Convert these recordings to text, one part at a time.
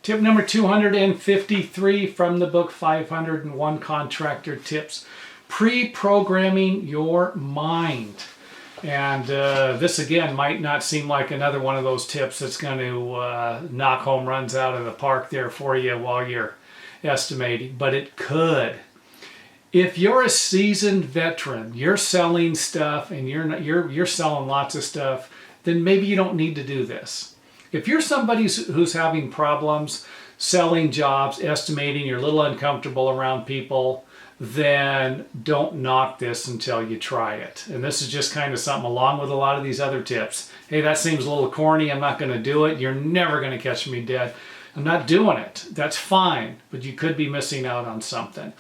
Tip number 253 from the book 501 Contractor Tips. Pre-programming your mind. And this again might not seem like another one of those tips that's going to knock home runs out of the park there for you while you're estimating, but it could. If you're a seasoned veteran, you're selling stuff and you're selling lots of stuff, then maybe you don't need to do this. If you're somebody who's having problems selling jobs, estimating, you're a little uncomfortable around people, then don't knock this until you try it. And this is just kind of something along with a lot of these other tips. Hey, that seems a little corny. I'm not going to do it. You're never going to catch me dead. I'm not doing it. That's fine, but you could be missing out on something.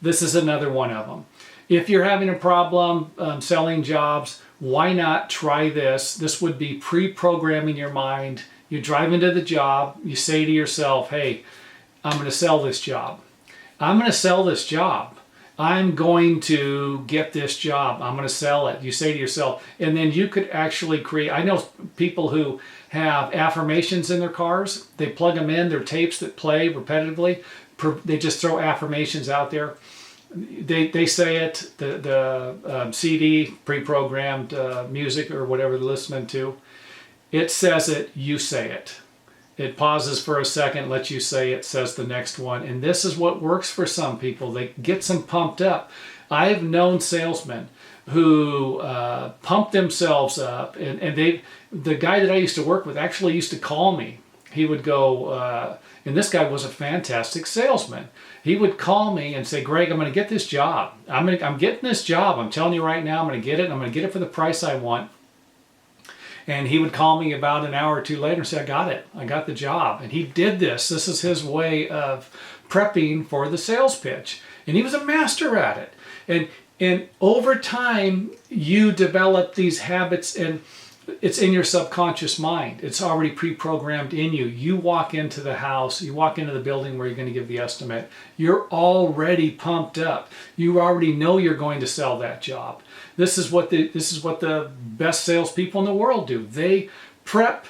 This is another one of them. If you're having a problem selling jobs, why not try this? This would be pre-programming your mind. You drive into the job, you say to yourself, hey, I'm going to sell this job. I'm going to sell this job. I'm going to get this job. I'm going to sell it. You say to yourself, and then you could actually create, I know people who have affirmations in their cars. They plug them in, they're tapes that play repetitively. They just throw affirmations out there. They say it, the CD, pre-programmed music or whatever they're listening to. It says it, you say it. It pauses for a second, lets you say it, says the next one. And this is what works for some people. They gets them pumped up. I've known salesmen who pump themselves up. And the guy that I used to work with actually used to call me. He would go, and this guy was a fantastic salesman. He would call me and say, Greg, I'm going to get this job. I'm getting this job. I'm telling you right now, I'm going to get it. And I'm going to get it for the price I want. And he would call me about an hour or two later and say, I got it. I got the job. And he did this. This is his way of prepping for the sales pitch. And he was a master at it. And over time, you develop these habits, and it's in your subconscious mind. It's already pre-programmed in you. You walk into the house, you walk into the building where you're going to give the estimate. You're already pumped up. You already know you're going to sell that job. This is what the best salespeople in the world do. They prep,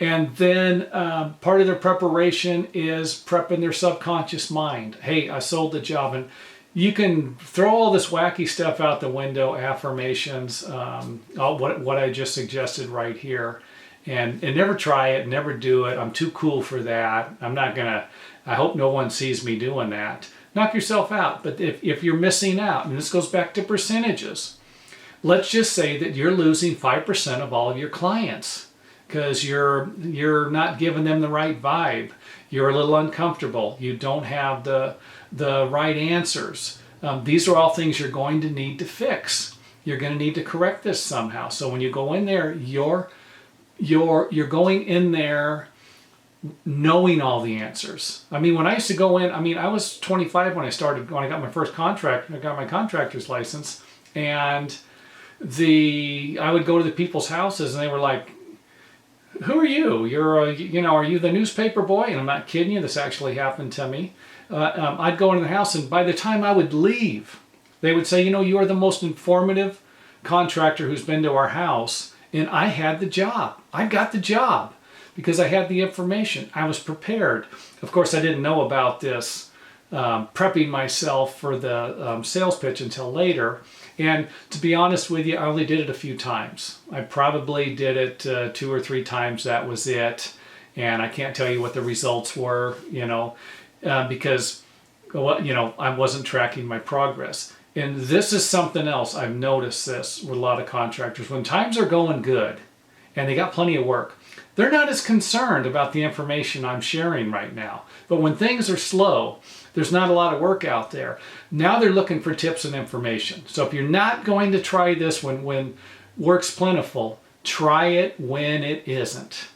and then part of their preparation is prepping their subconscious mind. Hey, I sold the job. And you can throw all this wacky stuff out the window, affirmations, what I just suggested right here, and never try it, never do it. I'm too cool for that. I hope no one sees me doing that. Knock yourself out. But if you're missing out, and this goes back to percentages, let's just say that you're losing 5% of all of your clients because you're not giving them the right vibe. You're a little uncomfortable. You don't have the right answers. These are all things you're going to need to fix. You're going to need to correct this somehow. So when you go in there, you're going in there knowing all the answers. I mean, when I used to go in, I was 25 when I got my first contract. I got my contractor's license, and I would go to the people's houses, and they were like, who are you? Are you the newspaper boy? And I'm not kidding you. This actually happened to me. I'd go into the house, and by the time I would leave, they would say, you are the most informative contractor who's been to our house. And I had the job. I got the job because I had the information. I was prepared. Of course, I didn't know about this prepping myself for the sales pitch until later. And to be honest with you, I only did it a few times. I probably did it 2 or 3 times. That was it. And I can't tell you what the results were, because, I wasn't tracking my progress. And this is something else. I've noticed this with a lot of contractors. When times are going good and they got plenty of work, they're not as concerned about the information I'm sharing right now. But when things are slow, there's not a lot of work out there. Now they're looking for tips and information. So if you're not going to try this when work's plentiful, try it when it isn't.